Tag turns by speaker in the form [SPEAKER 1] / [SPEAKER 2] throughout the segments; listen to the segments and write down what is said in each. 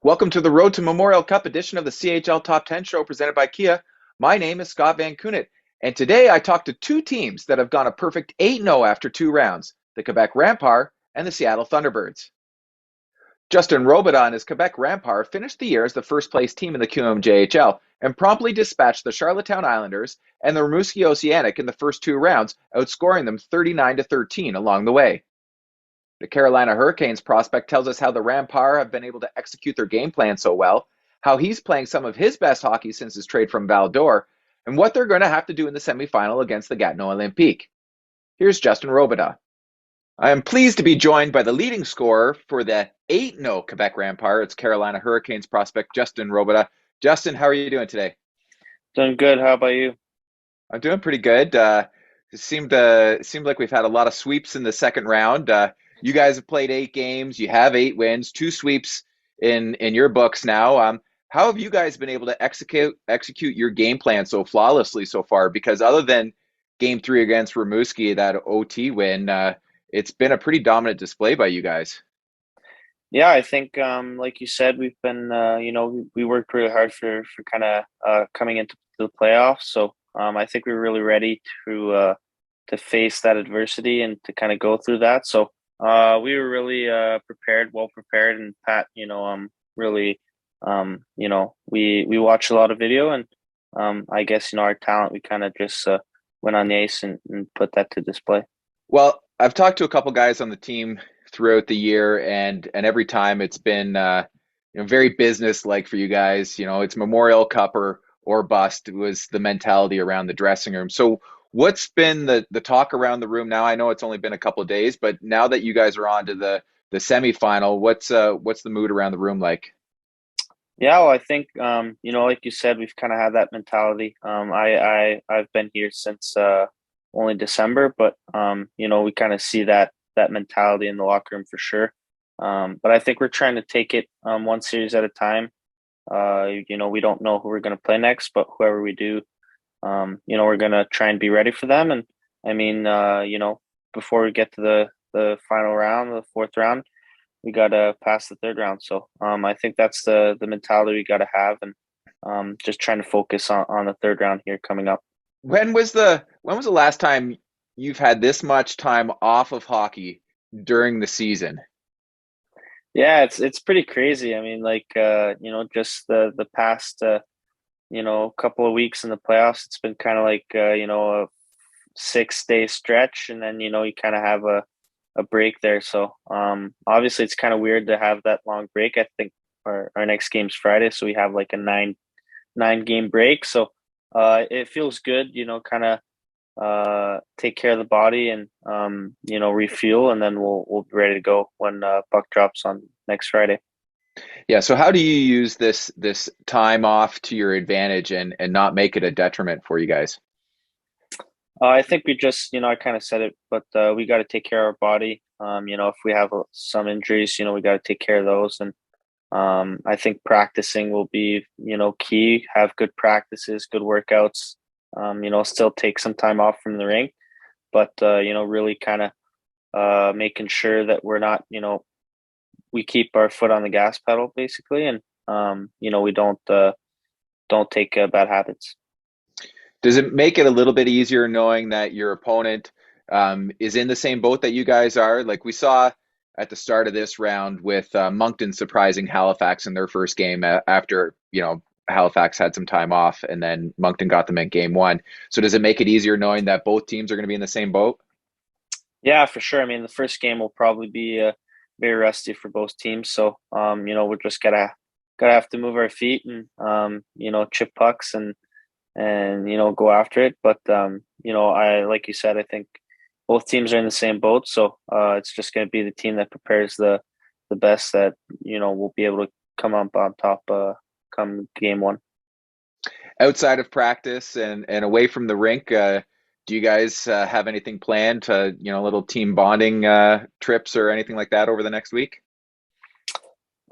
[SPEAKER 1] Welcome to the Road to Memorial Cup edition of the CHL Top 10 show presented by Kia. My name is Scott Van Kunit, and today I talked to two teams that have gone a perfect 8-0 after two rounds, the Quebec Remparts and the Seattle Thunderbirds. Justin Robidas and his Quebec Remparts finished the year as the first-place team in the QMJHL and promptly dispatched the Charlottetown Islanders and the Rimouski Oceanic in the first two rounds, outscoring them 39-13 along the way. The Carolina Hurricanes prospect tells us how the Remparts have been able to execute their game plan so well, how he's playing some of his best hockey since his trade from Val-d'Or, and what they're going to have to do in the semifinal against the Gatineau Olympiques. Here's Justin Robidas. I am pleased to be joined by the leading scorer for the 8-0 Quebec Remparts. It's Carolina Hurricanes prospect Justin Robidas. Justin, how are you doing today?
[SPEAKER 2] Doing good. How about you?
[SPEAKER 1] I'm doing pretty good. It seemed like we've had a lot of sweeps in the second round. You guys have played 8 games. You have 8 wins, two sweeps in your books now. How have you guys been able to execute your game plan so flawlessly so far? Because other than Game 3 against Rimouski, that OT win, it's been a pretty dominant display by you guys.
[SPEAKER 2] Yeah, I think like you said, we've been we worked really hard for kind of coming into the playoffs. So I think we're really ready to face that adversity and to kind of go through that. So we were really well prepared, and Pat, really we watched a lot of video, and I guess our talent, we kind of just went on the ice and put that to display.
[SPEAKER 1] Well, I've talked to a couple guys on the team throughout the year, and every time it's been very business-like for you guys. It's Memorial Cup or bust was the mentality around the dressing room. So what's been the talk around the room now? I know it's only been a couple of days, but now that you guys are on to the semifinal, what's the mood around the room like?
[SPEAKER 2] Yeah, well, I think like you said, we've kind of had that mentality. I've been here since only December, but we kind of see that mentality in the locker room for sure. But I think we're trying to take it one series at a time. We don't know who we're going to play next, but whoever we do, we're going to try and be ready for them. And I mean, before we get to the final round, the fourth round, we got to pass the third round. So I think that's the mentality we got to have, and just trying to focus on the third round here coming up.
[SPEAKER 1] When was the last time you've had this much time off of hockey during the season?
[SPEAKER 2] Yeah, it's pretty crazy. I mean, like just the past couple of weeks in the playoffs, it's been kind of like a 6 day stretch, and then you kind of have a break there. So obviously it's kind of weird to have that long break. I think our next game's Friday, so we have like a nine game break. So it feels good, kind of take care of the body and refuel, and then we'll be ready to go when puck drops on next Friday.
[SPEAKER 1] Yeah, so how do you use this time off to your advantage and not make it a detriment for you guys?
[SPEAKER 2] I think we just, I kind of said it, but we got to take care of our body. If we have some injuries, we got to take care of those. And I think practicing will be, key. Have good practices, good workouts. Still take some time off from the rink, but really kind of making sure that we're not, we keep our foot on the gas pedal basically, and we don't take bad habits.
[SPEAKER 1] Does it make it a little bit easier knowing that your opponent is in the same boat that you guys are? Like we saw at the start of this round with Moncton surprising Halifax in their first game after, Halifax had some time off and then Moncton got them in game one. So does it make it easier knowing that both teams are going to be in the same boat?
[SPEAKER 2] Yeah, for sure. I mean, the first game will probably be very rusty for both teams. So, we're just gotta have to move our feet and chip pucks and go after it. But I like you said, I think both teams are in the same boat. So it's just going to be the team that prepares the best that will be able to come up on top come game one.
[SPEAKER 1] Outside of practice and away from the rink, do you guys have anything planned to, little team bonding trips or anything like that over the next week?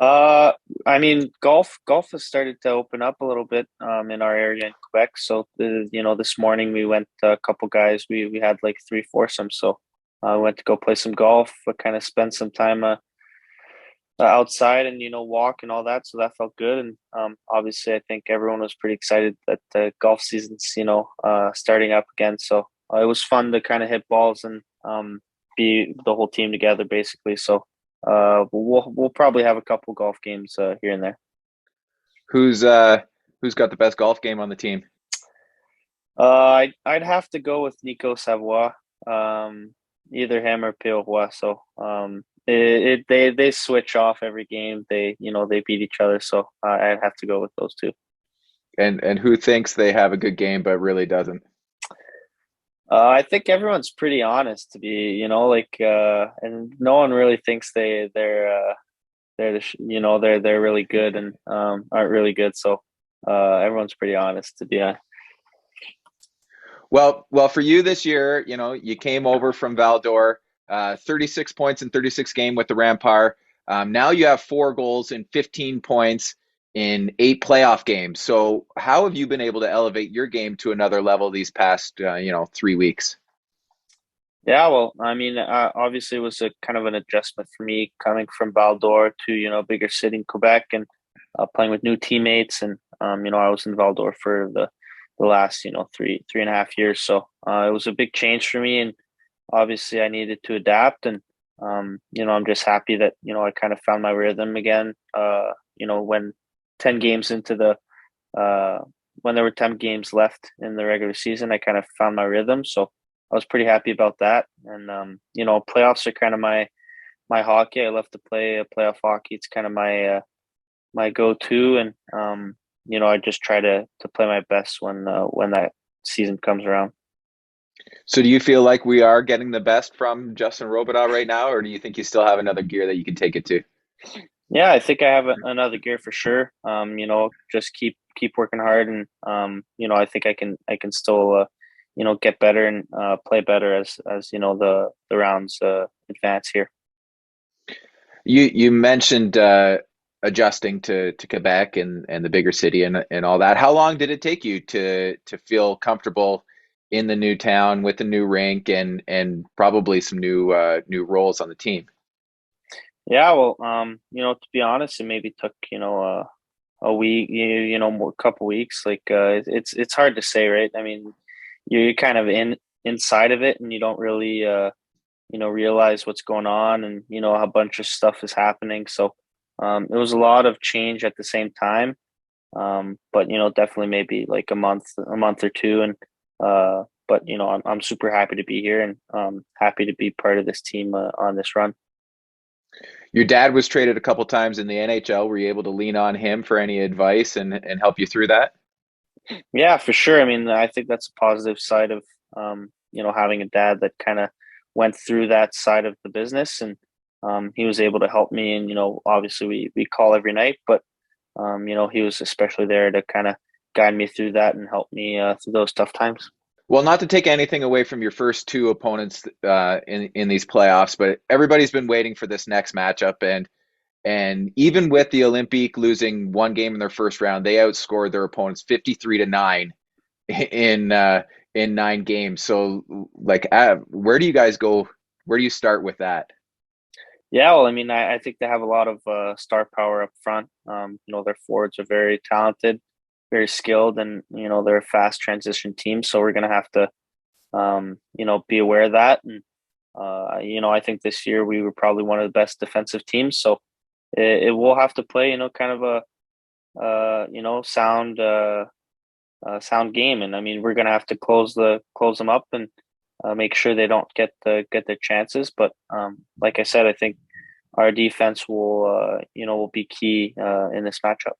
[SPEAKER 2] Uh, I mean, golf has started to open up a little bit in our area in Quebec. So this morning we went a couple guys. We had like three foursomes. So I went to go play some golf. Kind of spend some time outside and walk and all that, so that felt good. And obviously, I think everyone was pretty excited that the golf season's starting up again. So it was fun to kind of hit balls and be the whole team together, basically. So we'll probably have a couple golf games here and there.
[SPEAKER 1] Who's uh who's got the best golf game on the team?
[SPEAKER 2] I'd have to go with Nico Savoie, either him or Pio Roy. So they switch off every game. They beat each other. So I'd have to go with those two.
[SPEAKER 1] And who thinks they have a good game but really doesn't?
[SPEAKER 2] I think everyone's pretty honest to be, and no one really thinks they're really good and aren't really good. So everyone's pretty honest to be.
[SPEAKER 1] Well, for you this year, you came over from Val-d'Or, 36 points in 36 game with the Rampart. Now you have 4 goals and 15 points in 8 playoff games. So how have you been able to elevate your game to another level these past, 3 weeks?
[SPEAKER 2] Yeah, well, I mean, obviously it was a kind of an adjustment for me coming from Val-d'Or to, bigger city in Quebec and playing with new teammates. And, I was in Val-d'Or for the last, 3.5 years. So it was a big change for me. And obviously I needed to adapt. And, I'm just happy that, I kind of found my rhythm again, when 10 games into when there were 10 games left in the regular season, I kind of found my rhythm. So I was pretty happy about that. And playoffs are kind of my hockey. I love to play playoff hockey. It's kind of my go-to, and I just try to play my best when that season comes around.
[SPEAKER 1] So do you feel like we are getting the best from Justin Robidas right now, or do you think you still have another gear that you can take it to?
[SPEAKER 2] Yeah, I think I have another gear for sure. Just keep working hard, and I think I can still get better and play better as the rounds advance here.
[SPEAKER 1] You mentioned adjusting to Quebec and the bigger city and all that. How long did it take you to feel comfortable in the new town with the new rink and probably some new roles on the team?
[SPEAKER 2] Yeah, well, to be honest, it maybe took a week, a couple weeks. Like it's hard to say, right? I mean, you're kind of inside of it, and you don't really realize what's going on, and a bunch of stuff is happening. So it was a lot of change at the same time. But definitely maybe like a month or two, and but I'm super happy to be here and happy to be part of this team on this run.
[SPEAKER 1] Your dad was traded a couple times in the NHL. Were you able to lean on him for any advice and help you through that?
[SPEAKER 2] Yeah, for sure. I mean, I think that's a positive side of having a dad that kind of went through that side of the business, and he was able to help me. And obviously we call every night, but he was especially there to kind of guide me through that and help me through those tough times.
[SPEAKER 1] Well, not to take anything away from your first two opponents in these playoffs, but everybody's been waiting for this next matchup, and even with the Olympique losing 1 game in their first round, they outscored their opponents 53-9 in in 9 games. So, like, where do you guys go? Where do you start with that?
[SPEAKER 2] Yeah, well, I mean, I think they have a lot of star power up front. Their forwards are very talented, very skilled, and they're a fast transition team. So we're gonna have to be aware of that. And I think this year we were probably one of the best defensive teams. So it will have to play, kind of a sound game. And I mean, we're gonna have to close them up and make sure they don't get their chances. But like I said, I think our defense will be key in this matchup.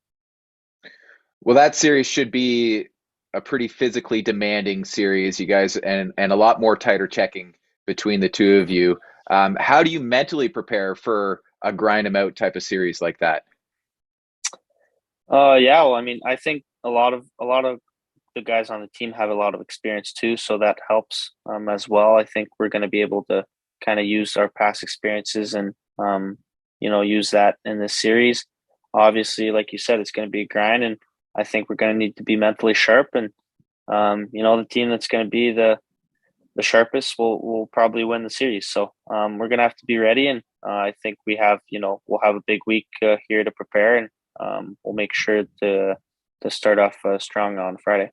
[SPEAKER 1] Well, that series should be a pretty physically demanding series, you guys, and a lot more tighter checking between the two of you. How do you mentally prepare for a grind 'em out type of series like that?
[SPEAKER 2] Yeah, well, I mean, I think a lot of the guys on the team have a lot of experience too, so that helps as well. I think we're going to be able to kind of use our past experiences and use that in this series. Obviously, like you said, it's going to be a grind, and I think we're going to need to be mentally sharp. And the team that's going to be the the sharpest will probably win the series. So we're gonna have to be ready, and I think we have we'll have a big week here to prepare, and we'll make sure to start off strong on Friday.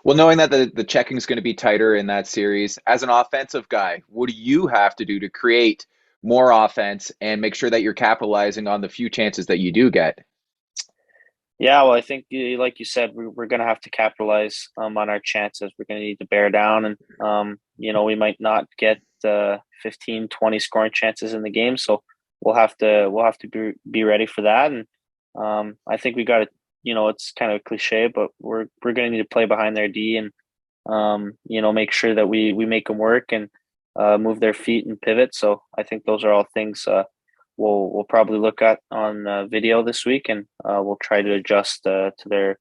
[SPEAKER 1] Well, knowing that the checking is going to be tighter in that series, as an offensive guy, what do you have to do to create more offense and make sure that you're capitalizing on the few chances that you do get?
[SPEAKER 2] Yeah, well, I think like you said, we're going to have to capitalize on our chances. We're going to need to bear down, and we might not get 15, 20 scoring chances in the game, so we'll have to be ready for that. And I think we got to, it's kind of a cliche, but we're going to need to play behind their D, and make sure that we make them work and move their feet and pivot. So I think those are all things we'll probably look at on video this week, and we'll try to adjust to their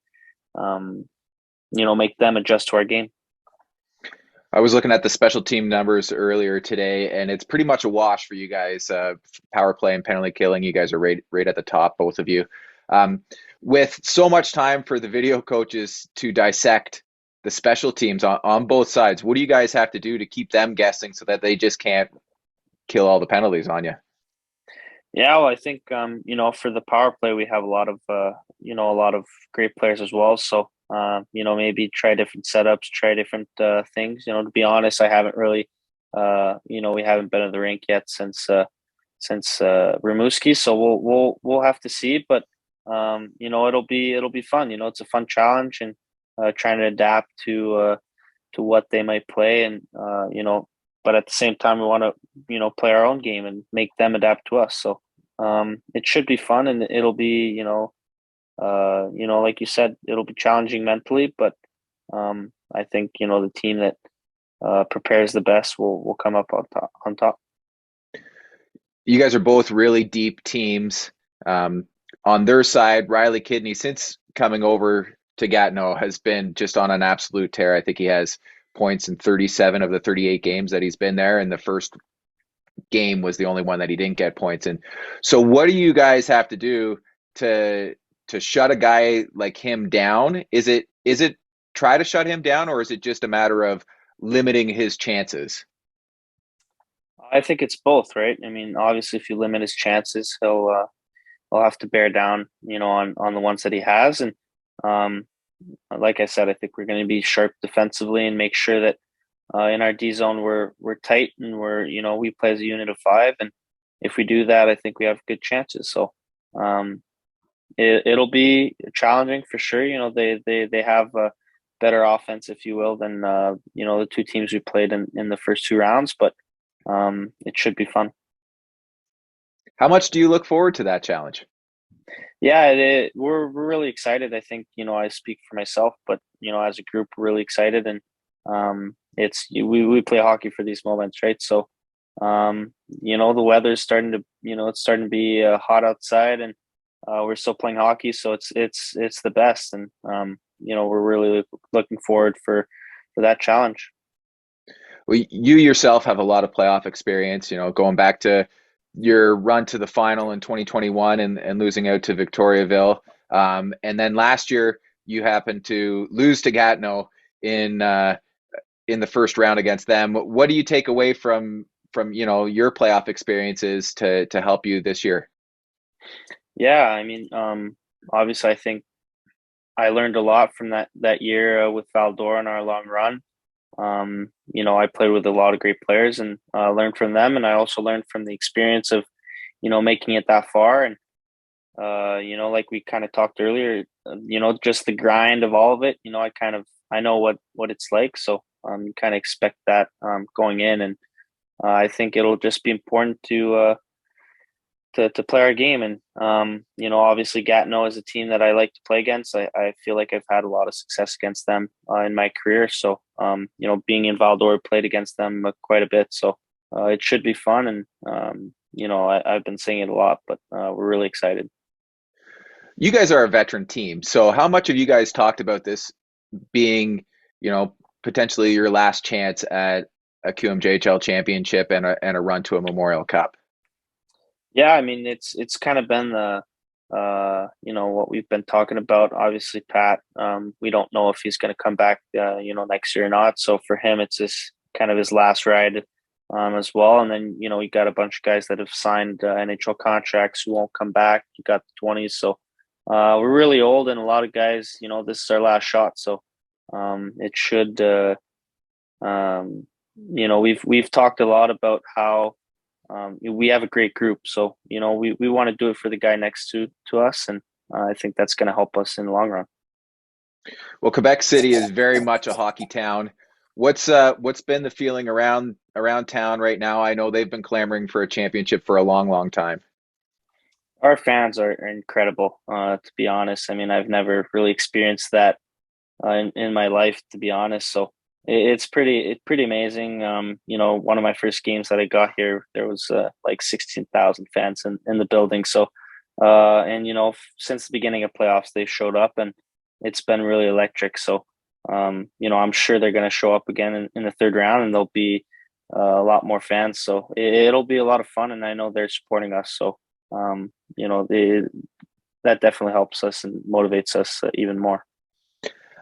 [SPEAKER 2] make them adjust to our game.
[SPEAKER 1] I was looking at the special team numbers earlier today, and it's pretty much a wash for you guys. Power play and penalty killing, you guys are right at the top, both of you. Um, with so much time for the video coaches to dissect the special teams on both sides, what do you guys have to do to keep them guessing so that they just can't kill all the penalties on you?
[SPEAKER 2] Yeah, well, I think for the power play we have a lot of great players as well. So maybe try different setups, try different things. To be honest, I haven't really we haven't been in the rink yet since Rimouski, so we'll have to see. But it'll be fun. It's a fun challenge, and trying to adapt to what they might play, and but at the same time, we want to play our own game and make them adapt to us. So it should be fun, and it'll be like you said, it'll be challenging mentally, but I think the team that prepares the best will come up on top.
[SPEAKER 1] You guys are both really deep teams. On their side, Riley Kidney, since coming over to Gatineau, has been just on an absolute tear. I think he has points in 37 of the 38 games that he's been there, and the first game was the only one that he didn't get points in. So what do you guys have to do to shut a guy like him down? Is it try to shut him down, or is it just a matter of limiting his chances?
[SPEAKER 2] I think it's both, right? I mean, obviously, if you limit his chances, he'll have to bear down, on the ones that he has. And um, like I said, I think we're going to be sharp defensively and make sure that in our D zone we're tight, and we play as a unit of five. And if we do that, I think we have good chances. So um, it'll be challenging for sure. They have a better offense, if you will, than the two teams we played in the first two rounds. But it should be fun.
[SPEAKER 1] How much do you look forward to that challenge?
[SPEAKER 2] Yeah, we're really excited. I think I speak for myself, but as a group, we're really excited, and it's we play hockey for these moments, right? So the weather's starting to it's starting to be hot outside, and we're still playing hockey, so it's the best, and we're really looking forward for that challenge.
[SPEAKER 1] Well, you yourself have a lot of playoff experience, going back to your run to the final in 2021 and losing out to Victoriaville. And then last year you happened to lose to Gatineau in the first round against them. What do you take away from your playoff experiences to help you this year?
[SPEAKER 2] Yeah, I mean, obviously, I think I learned a lot from that year with Val-d'Or on our long run. I played with a lot of great players and learned from them, and I also learned from the experience of making it that far. And like we kind of talked earlier, just the grind of all of it. I know what it's like, so you kind of expect that going in, and I think it'll just be important to play our game. And obviously Gatineau is a team that I like to play against. I feel like I've had a lot of success against them in my career. So being in Val-d'Or, played against them quite a bit. So it should be fun. And I've been saying it a lot, but we're really excited.
[SPEAKER 1] You guys are a veteran team, so how much have you guys talked about this being, potentially your last chance at a QMJHL championship and a run to a Memorial Cup?
[SPEAKER 2] Yeah, I mean it's kind of been what we've been talking about. Obviously, Pat, we don't know if he's going to come back, next year or not. So for him, it's just kind of his last ride, as well. And then, you got a bunch of guys that have signed NHL contracts who won't come back. You got the 20s. So we're really old, and a lot of guys, this is our last shot. So it should, we've talked a lot about how we have a great group. So, we want to do it for the guy next to us. And I think that's going to help us in the long run.
[SPEAKER 1] Well, Quebec City is very much a hockey town. What's been the feeling around town right now? I know they've been clamoring for a championship for a long, long time.
[SPEAKER 2] Our fans are incredible, to be honest. I mean, I've never really experienced that in my life, to be honest. So it's pretty amazing. One of my first games that I got here, there was like 16,000 fans in the building. So, and since the beginning of playoffs, they showed up, and it's been really electric. So, I'm sure they're going to show up again in the third round, and there'll be a lot more fans. So it'll be a lot of fun, and I know they're supporting us. So, that definitely helps us and motivates us even more.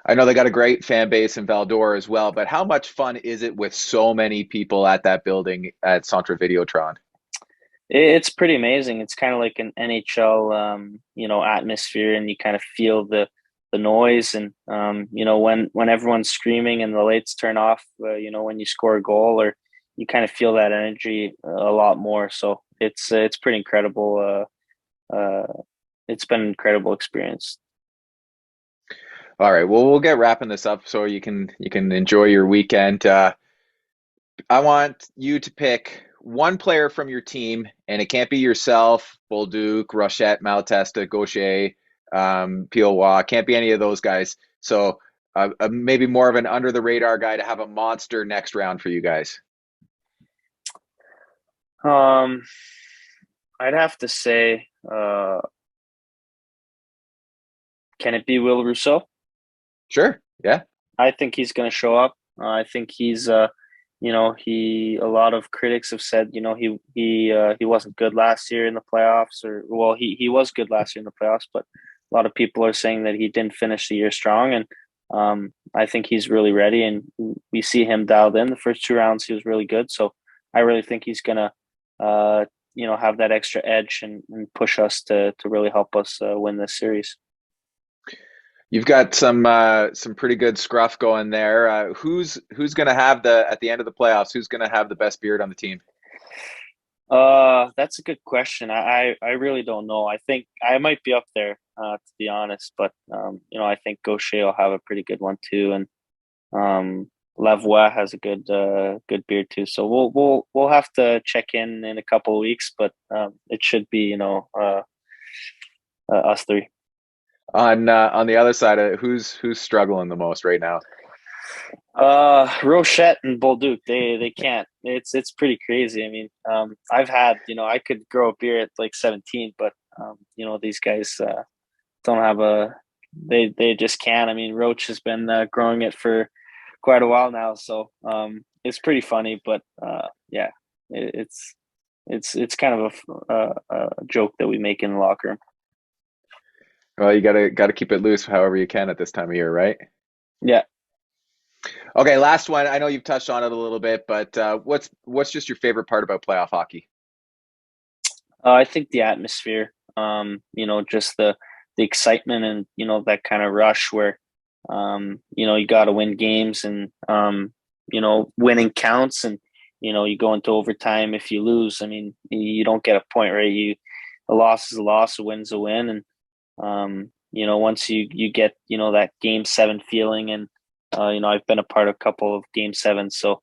[SPEAKER 1] I know they got a great fan base in Val-d'Or as well, but how much fun is it with so many people at that building at Centre Videotron?
[SPEAKER 2] It's pretty amazing. It's kind of like an NHL, atmosphere, and you kind of feel the noise, and when everyone's screaming and the lights turn off, when you score a goal, or you kind of feel that energy a lot more. So it's pretty incredible. It's been an incredible experience.
[SPEAKER 1] All right, well, we'll get wrapping this up so you can enjoy your weekend. I want you to pick one player from your team, and it can't be yourself, Bolduc, Rochette, Malatesta, Gaucher, Piolwa. Can't be any of those guys. So maybe more of an under the radar guy to have a monster next round for you guys.
[SPEAKER 2] Um, I'd have to say, can it be Will Rousseau?
[SPEAKER 1] Sure. Yeah.
[SPEAKER 2] I think he's going to show up. I think he's, he. A lot of critics have said, he wasn't good last year in the playoffs, or well, he was good last year in the playoffs, but a lot of people are saying that he didn't finish the year strong, and I think he's really ready, and we see him dialed in. The first two rounds, he was really good, so I really think he's going to, have that extra edge, and push us to really help us win this series.
[SPEAKER 1] You've got some pretty good scruff going there. Who's going to have the at the end of the playoffs? Who's going to have the best beard on the team?
[SPEAKER 2] That's a good question. I really don't know. I think I might be up there, to be honest, but I think Gaucher will have a pretty good one too, and Lavoie has a good beard too. So we'll have to check in a couple of weeks, but it should be us three.
[SPEAKER 1] On the other side of it, who's struggling the most right now?
[SPEAKER 2] Rochette and Bolduc, they can't. It's pretty crazy. I mean, I've had, I could grow a beard at like 17, but these guys don't have they just can't. I mean, Roach has been growing it for quite a while now, so it's pretty funny. But yeah, it's kind of a joke that we make in the locker room.
[SPEAKER 1] Well, you gotta keep it loose however you can at this time of year, right?
[SPEAKER 2] Yeah.
[SPEAKER 1] Okay, last one. I know you've touched on it a little bit, but what's just your favorite part about playoff hockey?
[SPEAKER 2] I think the atmosphere, just the excitement, and that kind of rush where, you got to win games, and winning counts, and you go into overtime. If you lose, I mean, you don't get a point, right? A loss is a loss, a win's a win, and once you get that game seven feeling, and I've been a part of a couple of game sevens, so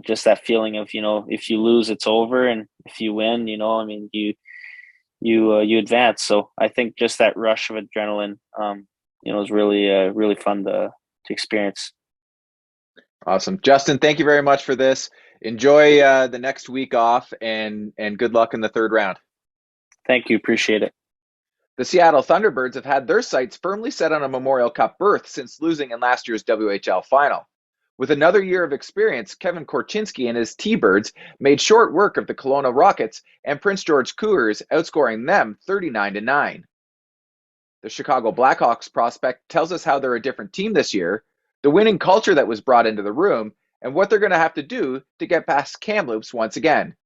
[SPEAKER 2] just that feeling of if you lose, it's over, and if you win, I mean, you advance. So I think just that rush of adrenaline, is really fun to experience.
[SPEAKER 1] Awesome, Justin. Thank you very much for this. Enjoy the next week off, and good luck in the third round.
[SPEAKER 2] Thank you, appreciate it.
[SPEAKER 1] The Seattle Thunderbirds have had their sights firmly set on a Memorial Cup berth since losing in last year's WHL final. With another year of experience, Kevin Korchinski and his T-Birds made short work of the Kelowna Rockets and Prince George Cougars, outscoring them 39-9. the Chicago Blackhawks prospect, tells us how they're a different team this year, the winning culture that was brought into the room, and what they're going to have to do to get past Kamloops once again.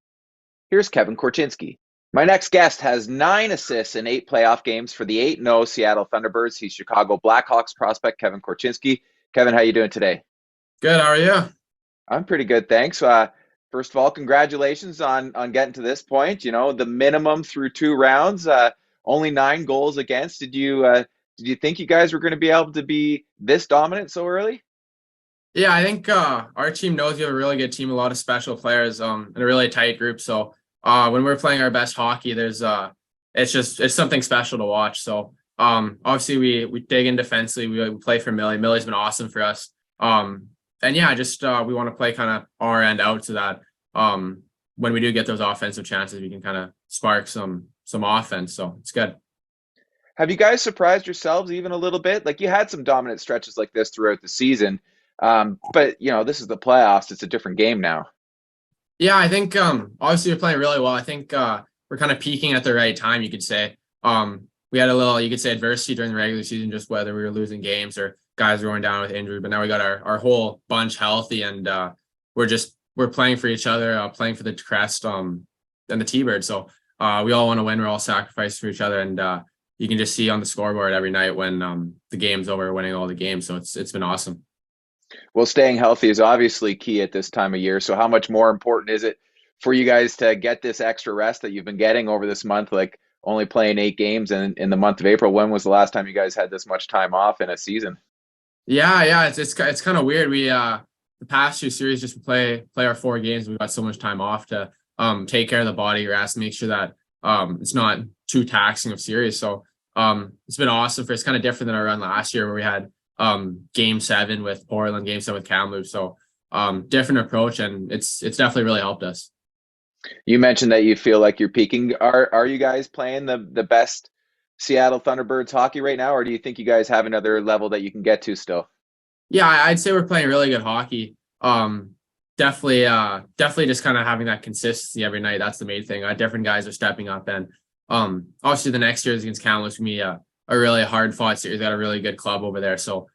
[SPEAKER 1] Here's Kevin Korchinski. My next guest has 9 assists in 8 playoff games for the 8-0 Seattle Thunderbirds. He's Chicago Blackhawks prospect Kevin Korchinski. Kevin, how you doing today?
[SPEAKER 3] Good. How are you?
[SPEAKER 1] I'm pretty good, thanks. First of all, congratulations on getting to this point. You know, the minimum through 2 rounds, only 9 goals against. Did you think you guys were going to be able to be this dominant so early?
[SPEAKER 3] Yeah, I think our team knows we have a really good team, a lot of special players, and a really tight group. So when we're playing our best hockey, it's something special to watch. So obviously we dig in defensively. We play for Millie. Millie's been awesome for us. And yeah, just we want to play kind of our end out so that when we do get those offensive chances, we can kind of spark some offense. So it's good.
[SPEAKER 1] Have you guys surprised yourselves even a little bit? Like, you had some dominant stretches like this throughout the season, but you know, this is the playoffs. It's a different game now.
[SPEAKER 3] Yeah, I think obviously we're playing really well. I think we're kind of peaking at the right time, you could say. We had a little, you could say, adversity during the regular season, just whether we were losing games or guys were going down with injury. But now we got our whole bunch healthy, and we're playing for each other, playing for the crest and the T-Bird. So we all want to win. We're all sacrificing for each other, and you can just see on the scoreboard every night when the game's over, winning all the games. So it's been awesome.
[SPEAKER 1] Well, staying healthy is obviously key at this time of year. So how much more important is it for you guys to get this extra rest that you've been getting over this month, like only playing 8 games in the month of April? When was the last time you guys had this much time off in a season?
[SPEAKER 3] Yeah, it's kind of weird. We the past 2 series just play our 4 games. We got so much time off to take care of the body, rest, make sure that it's not too taxing of series. So it's been awesome. It's kind of different than our run last year where we had game 7 with Portland, game 7 with Kamloops. So different approach, and it's definitely really helped us.
[SPEAKER 1] You mentioned that you feel like you're peaking. Are you guys playing the best Seattle Thunderbirds hockey right now, or do you think you guys have another level that you can get to still?
[SPEAKER 3] Yeah, I'd say we're playing really good hockey. Definitely just kind of having that consistency every night. That's the main thing. Different guys are stepping up, and obviously the next year is against Kamloops going to be a really hard fought series. Got a really good club over there, so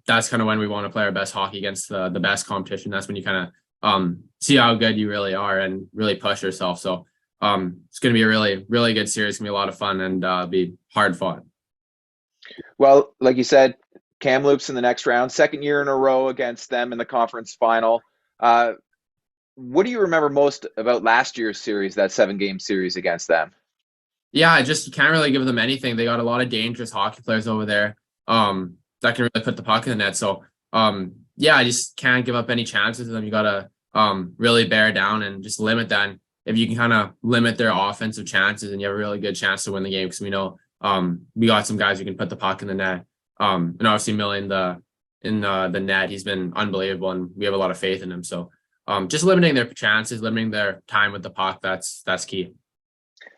[SPEAKER 3] that's kind of when we want to play our best hockey against the best competition. That's when you kind of see how good you really are and really push yourself. So it's going to be a really, really good series. It's going to be a lot of fun and be hard fought.
[SPEAKER 1] Well, like you said, Kamloops in the next round, 2nd year in a row against them in the conference final. What do you remember most about last year's series, that 7-game series against them?
[SPEAKER 3] Yeah, I just can't really give them anything. They got a lot of dangerous hockey players over there that can really put the puck in the net. So yeah, I just can't give up any chances to them. You got to really bear down and just limit that. And if you can kind of limit their offensive chances, and you have a really good chance to win the game, because we know we got some guys who can put the puck in the net. And obviously Millie in the net, he's been unbelievable, and we have a lot of faith in him. So just limiting their chances, limiting their time with the puck, that's key.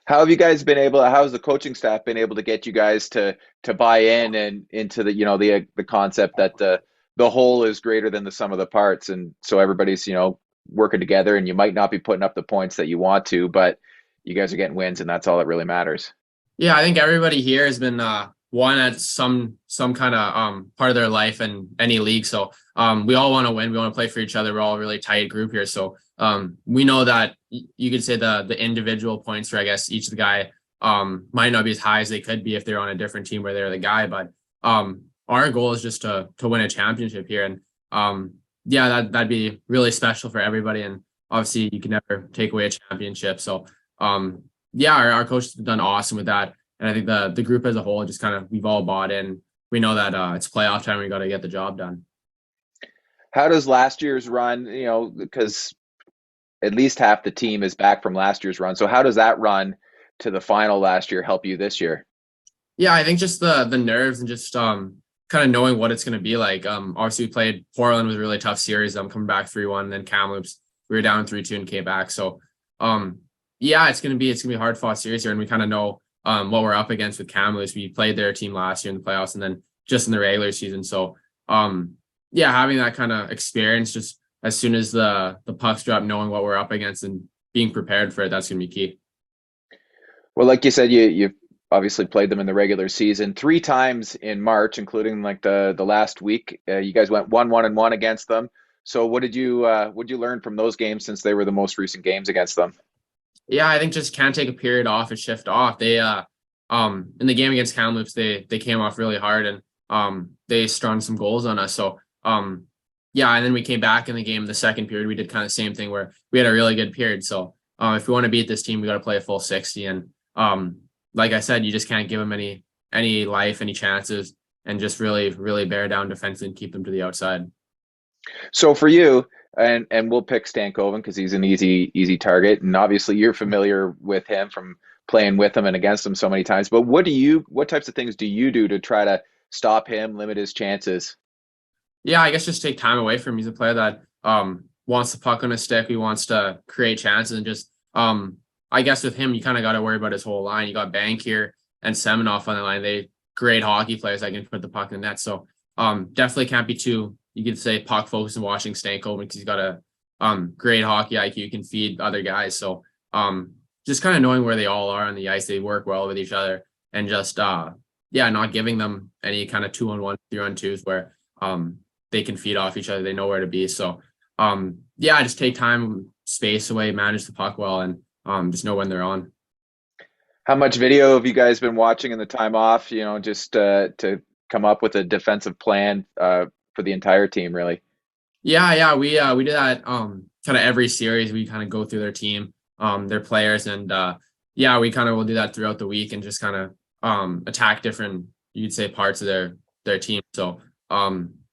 [SPEAKER 1] How have you guys been able? How has the coaching staff been able to get you guys to buy in and into the the concept that the whole is greater than the sum of the parts, and so everybody's working together, and you might not be putting up the points that you want to, but you guys are getting wins, and that's all that really matters.
[SPEAKER 3] Yeah, I think everybody here has been won at some kind of part of their life in any league. So we all want to win. We want to play for each other. We're all a really tight group here. So we know that you could say the individual points for, I guess, each of the guy might not be as high as they could be if they're on a different team where they're the guy. But our goal is just to win a championship here. And yeah, that'd be really special for everybody. And obviously you can never take away a championship. So yeah, our coach has done awesome with that. And I think the group as a whole, just kind of, we've all bought in. We know that it's playoff time. We got to get the job done.
[SPEAKER 1] How does last year's run, because at least half the team is back from last year's run. So how does that run to the final last year help you this year?
[SPEAKER 3] Yeah, I think just the nerves and just kind of knowing what it's going to be like. Obviously we played Portland, was a really tough series. Coming back 3-1, and then Kamloops, we were down 3-2 and came back. So yeah, it's gonna be a hard fought series here, and we kind of know what we're up against with Kamloops. We played their team last year in the playoffs, and then just in the regular season. So yeah, having that kind of experience just as soon as the pucks drop, knowing what we're up against and being prepared for it, that's gonna be key.
[SPEAKER 1] Well, like you said, you obviously played them in the regular season 3 times in March, including like the last week. You guys went 1-1-1 against them. So what did you learn from those games since they were the most recent games against them?
[SPEAKER 3] Yeah, I think just can't take a period off and shift off. They in the game against Kamloops, they came off really hard and they strung some goals on us. So yeah, and then we came back in the game in the second period. We did kind of the same thing where we had a really good period. So if we want to beat this team, we got to play a full 60. And like I said, you just can't give them any life, any chances, and just really bear down defensively and keep them to the outside.
[SPEAKER 1] So for you, and we'll pick Stankoven because he's an easy target, and obviously you're familiar with him from playing with him and against him so many times. But what types of things do you do to try to stop him, limit his chances?
[SPEAKER 3] Yeah, I guess just take time away from him. He's a player that wants the puck on his stick. He wants to create chances and just I guess with him you kind of got to worry about his whole line. You got Bank here and Semenoff on the line. They great hockey players that can put the puck in the net. So definitely can't be too, you could say, puck focused and watching Stankoven because he's got a great hockey IQ, can feed other guys. So just kind of knowing where they all are on the ice, they work well with each other, and just yeah, not giving them any kind of 2-on-1, 3-on-2s where they can feed off each other. They know where to be. So yeah, just take time, space away, manage the puck well, and just know when they're on.
[SPEAKER 1] How much video have you guys been watching in the time off? Just to come up with a defensive plan for the entire team, really.
[SPEAKER 3] Yeah, we do that kind of every series. We kind of go through their team, their players, and yeah, we kind of will do that throughout the week and just kind of attack different, you'd say, parts of their team. So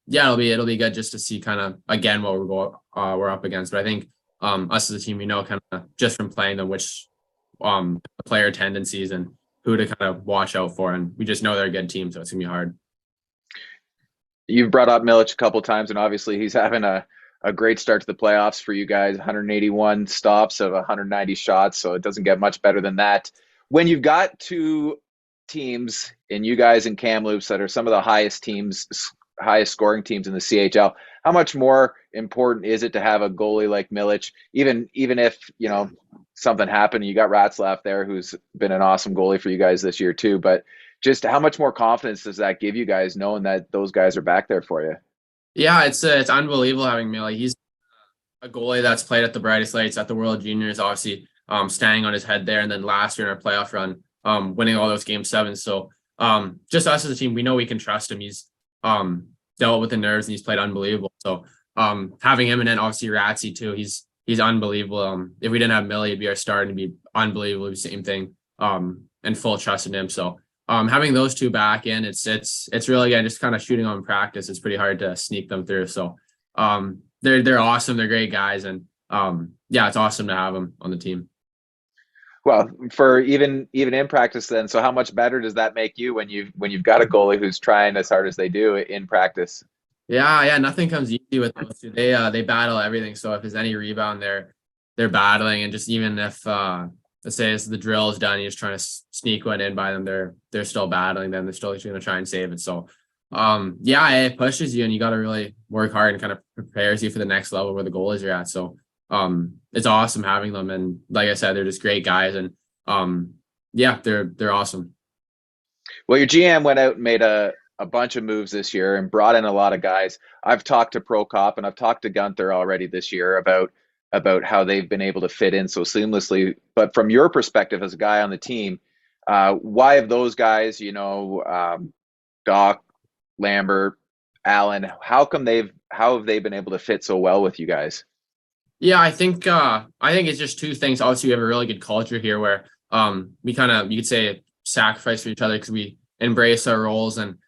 [SPEAKER 3] yeah, it'll be good just to see kind of again what we're up against. But I think us as a team, we know kind of just from playing them which player tendencies and who to kind of watch out for, and we just know they're a good team, so it's gonna be hard.
[SPEAKER 1] You've brought up Milic a couple times, and obviously he's having a great start to the playoffs for you guys. 181 stops of 190 shots, so it doesn't get much better than that. When you've got two teams in you guys and Kamloops that are some of the highest scoring teams in the CHL, how much more important is it to have a goalie like Milic, even if something happened? You got Ratzlaff there, who's been an awesome goalie for you guys this year too, but just how much more confidence does that give you guys knowing that those guys are back there for you?
[SPEAKER 3] Yeah, it's unbelievable having Millie. He's a goalie that's played at the brightest lights at the World Juniors, obviously standing on his head there, and then last year in our playoff run, winning all those game sevens. So just us as a team, we know we can trust him. He's dealt with the nerves and he's played unbelievable. So having him, and then obviously Ratzy too, he's unbelievable. If we didn't have Millie, it'd be our start and it'd be unbelievable. It'd be the same thing. And full trust in him. So having those two back in, it's really good. Just kind of shooting on practice, it's pretty hard to sneak them through. So they're awesome. They're great guys, and yeah, it's awesome to have them on the team.
[SPEAKER 1] Well, for even in practice then, so how much better does that make you when you've got a goalie who's trying as hard as they do in practice?
[SPEAKER 3] Yeah, nothing comes easy with those two. They battle everything. So if there's any rebound, they're battling, and just even if let's say the drill is done, you're just trying to sneak one in by them, they're still battling them. They're still going to try and save it. So yeah, it pushes you, and you got to really work hard and kind of prepares you for the next level where the goalies are at. So it's awesome having them, and like I said, they're just great guys, and yeah, they're awesome.
[SPEAKER 1] Well, your GM went out and made a bunch of moves this year and brought in a lot of guys. I've talked to Prokop and I've talked to Gunther already this year about how they've been able to fit in so seamlessly. But from your perspective as a guy on the team, why have those guys, Doc, Lambert, Allen, how have they been able to fit so well with you guys?
[SPEAKER 3] Yeah, I think it's just two things. Obviously, we have a really good culture here where we kind of, you could say, sacrifice for each other because we embrace our roles and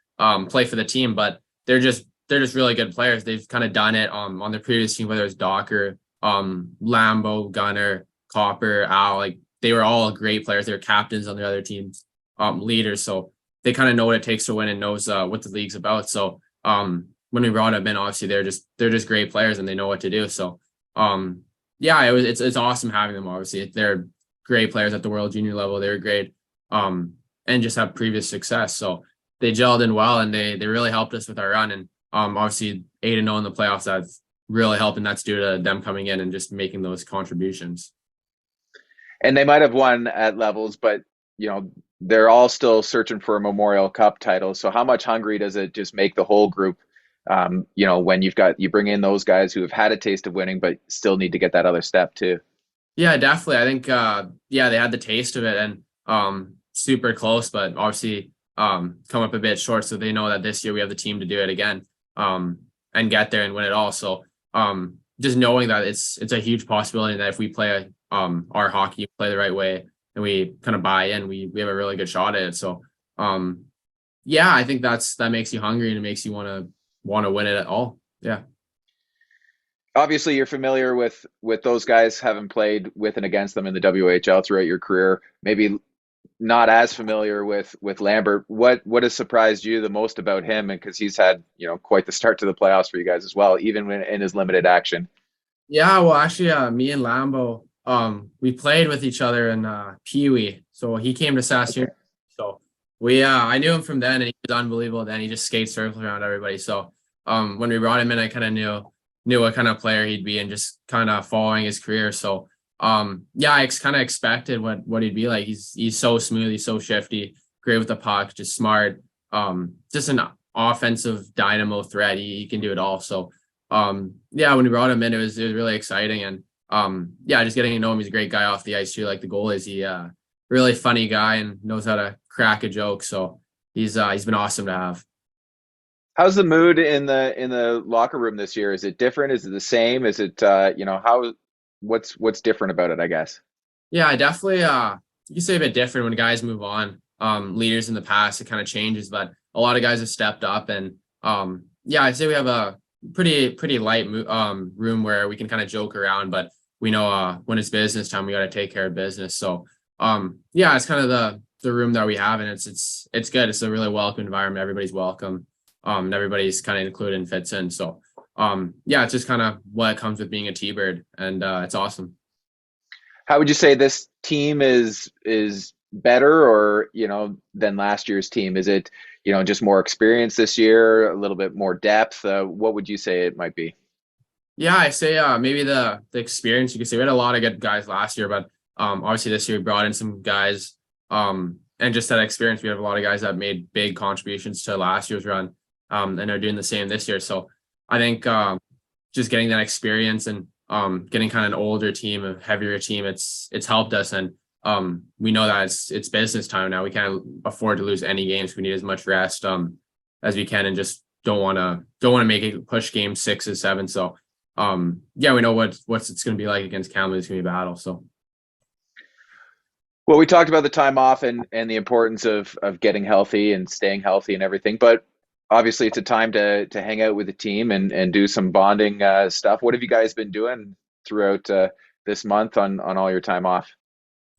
[SPEAKER 3] play for the team. But they're just really good players. They've kind of done it on their previous team, whether it's Docker, Lambo, Gunner, Copper, Al. Like they were all great players. They were captains on the other teams, leaders. So they kind of know what it takes to win and knows what the league's about. So when we brought them in, obviously they're just great players and they know what to do. So yeah, it's awesome having them. Obviously, they're great players at the World Junior level. They're great, and just have previous success. So they gelled in well, and they really helped us with our run. And obviously 8-0 in the playoffs, that's really helped, and that's due to them coming in and just making those contributions.
[SPEAKER 1] And they might have won at levels, but they're all still searching for a Memorial Cup title. So how much hungry does it just make the whole group? When you bring in those guys who have had a taste of winning, but still need to get that other step too.
[SPEAKER 3] Yeah, definitely. I think yeah, they had the taste of it and super close, but obviously come up a bit short. So they know that this year we have the team to do it again and get there and win it all. So just knowing that it's a huge possibility that if we play our hockey, play the right way, and we kind of buy in, we have a really good shot at it. So yeah, I think that makes you hungry and it makes you want to win it at all. Yeah.
[SPEAKER 1] Obviously you're familiar with those guys, having played with and against them in the WHL throughout your career. Maybe not as familiar with Lambert. What has surprised you the most about him? And because he's had quite the start to the playoffs for you guys as well, even when in his limited action.
[SPEAKER 3] Yeah, well, actually, me and Lambo, we played with each other in Pee Wee. So he came to Saskatoon.
[SPEAKER 1] Okay.
[SPEAKER 3] So I knew him from then, and he was unbelievable. Then he just skates circles around everybody. So when we brought him in, I kind of knew what kind of player he'd be, and just kind of following his career. So yeah, I kind of expected what he'd be like. He's so smooth, he's so shifty, great with the puck, just smart. Just an offensive dynamo threat. He can do it all. So yeah, when we brought him in, it was really exciting. And yeah, just getting to know him. He's a great guy off the ice too, like the goalies. He really funny guy and knows how to crack a joke. So he's been awesome to have.
[SPEAKER 1] How's the mood in the locker room this year? Is it different? Is it the same? Is it what's different about it, I guess?
[SPEAKER 3] Yeah, I definitely you can say a bit different when guys move on. Leaders in the past, it kind of changes, but a lot of guys have stepped up. And yeah, I'd say we have a pretty light room where we can kind of joke around, but we know when it's business time, we got to take care of business. So yeah, it's kind of the room that we have, and it's good. It's a really welcome environment. Everybody's welcome. And everybody's kind of included and fits in. So yeah, it's just kind of what comes with being a T-Bird, and it's awesome.
[SPEAKER 1] How would you say this team is better, or than last year's team? Is it just more experience this year, a little bit more depth? What would you say it might be?
[SPEAKER 3] Yeah, I say maybe the experience. You could say we had a lot of good guys last year, but obviously this year we brought in some guys, and just that experience. We have a lot of guys that made big contributions to last year's run, and are doing the same this year. So I think just getting that experience and getting kind of an older team, a heavier team, it's helped us. And we know that it's business time now. We can't afford to lose any games. We need as much rest as we can, and just don't want to make it push game 6 or 7. So yeah, we know what's it's going to be like against Kamloops. It's going to be a battle. So
[SPEAKER 1] Well, we talked about the time off and the importance of getting healthy and staying healthy and everything, but obviously it's a time to hang out with the team and do some bonding stuff. What have you guys been doing throughout this month on all your time off?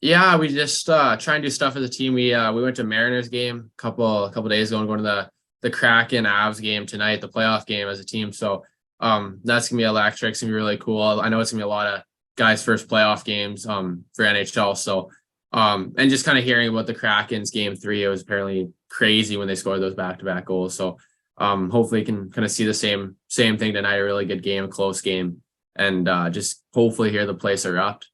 [SPEAKER 3] yeah, we just try and do stuff as a team. We went to Mariners game a couple days ago, and going to the Kraken Avs game tonight, the playoff game as a team. So that's gonna be electric. It's gonna be really cool. I know it's gonna be a lot of guys' first playoff games for NHL. So and just kind of hearing about the Kraken's game 3, it was apparently crazy when they scored those back-to-back goals. So hopefully you can kind of see the same thing tonight, a really good game, a close game, and just hopefully hear the place erupt.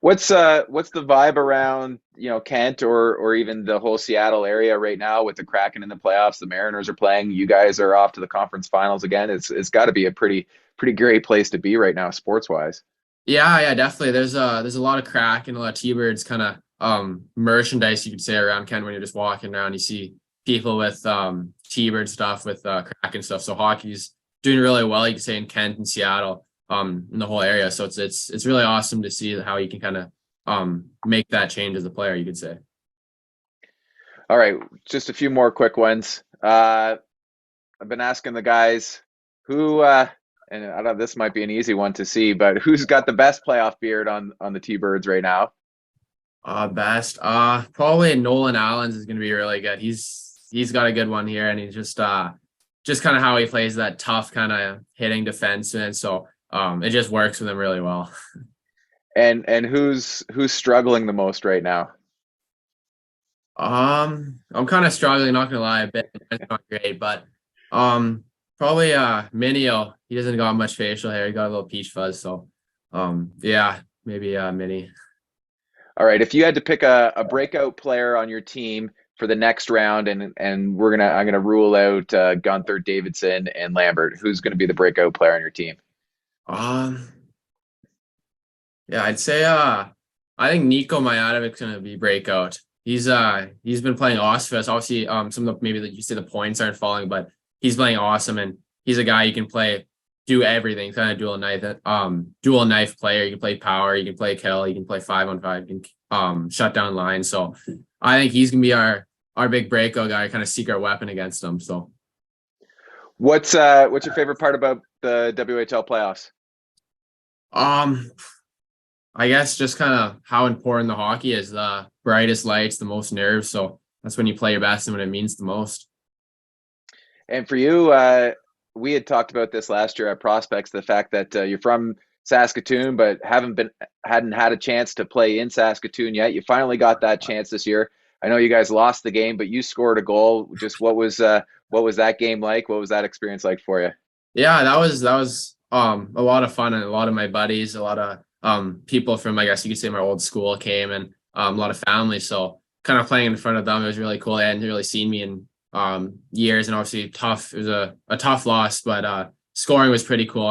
[SPEAKER 1] What's the vibe around, Kent or even the whole Seattle area right now with the Kraken in the playoffs? The Mariners are playing. You guys are off to the conference finals again. It's got to be a pretty great place to be right now, sports wise.
[SPEAKER 3] Yeah, definitely. There's a lot of Kraken, a lot of T-Birds kind of merchandise, you could say, around Kent. When you're just walking around, you see people with T-Bird stuff, with Kraken stuff. So hockey's doing really well, you could say, in Kent and Seattle, in the whole area. So it's really awesome to see how you can kind of make that change as a player, you could say.
[SPEAKER 1] All right, just a few more quick ones. I've been asking the guys who, and I don't. This might be an easy one to see, but who's got the best playoff beard on the T-Birds right now?
[SPEAKER 3] Best. Probably Nolan Allen's is gonna be really good. He's got a good one here, and he's just kind of how he plays that tough kind of hitting defenseman. So it just works with him really well.
[SPEAKER 1] And who's struggling the most right now?
[SPEAKER 3] I'm kind of struggling, not gonna lie, a bit. It's not great, but probably Minio. He doesn't got much facial hair. He got a little peach fuzz, so yeah, maybe Mini.
[SPEAKER 1] All right, if you had to pick a breakout player on your team for the next round, and I'm gonna rule out Gunther, Davidson, and Lambert, who's gonna be the breakout player on your team?
[SPEAKER 3] Um, yeah, I'd say I think Nico Mijadovic's gonna be breakout. He's been playing awesome for us. Obviously, some of the maybe that you see the points aren't falling, but he's playing awesome, and he's a guy you can do everything, kind of dual knife player. You can play power, you can play kill, you can play 5-on-5, you can shut down lines. So I think he's gonna be our big breakout guy, kind of secret weapon against them. So
[SPEAKER 1] What's your favorite part about the WHL playoffs?
[SPEAKER 3] um I guess just kind of how important the hockey is, the brightest lights, the most nerves. So that's when you play your best and when it means the most.
[SPEAKER 1] And for you, we had talked about this last year at Prospects, the fact that you're from Saskatoon, but hadn't had a chance to play in Saskatoon yet. You finally got that chance this year. I know you guys lost the game, but you scored a goal. Just what was that game like? What was that experience like for you?
[SPEAKER 3] Yeah, that was a lot of fun, and a lot of my buddies, a lot of people from, I guess you could say, my old school came, and a lot of family. So kind of playing in front of them, it was really cool. They hadn't really seen me in years, and obviously tough. It was a tough loss, but scoring was pretty cool.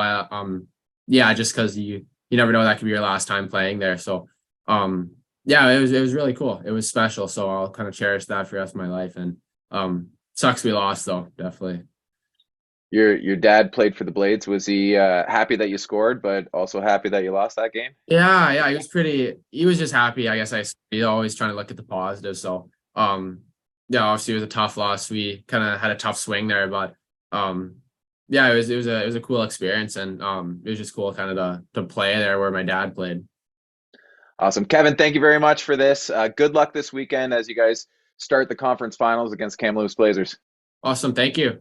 [SPEAKER 3] Yeah, just because you never know, that could be your last time playing there. So yeah, it was really cool. It was special. So I'll kind of cherish that for the rest of my life. And sucks we lost though, definitely.
[SPEAKER 1] Your dad played for the Blades. Was he happy that you scored, but also happy that you lost that game?
[SPEAKER 3] Yeah, he was just happy. I guess he's always trying to look at the positive. So, yeah, obviously it was a tough loss. We kind of had a tough swing there, but, yeah, it was a cool experience, and, it was just cool kind of to play there where my dad played.
[SPEAKER 1] Awesome. Kevin, thank you very much for this. Good luck this weekend as you guys start the conference finals against Kamloops Blazers.
[SPEAKER 3] Awesome. Thank you.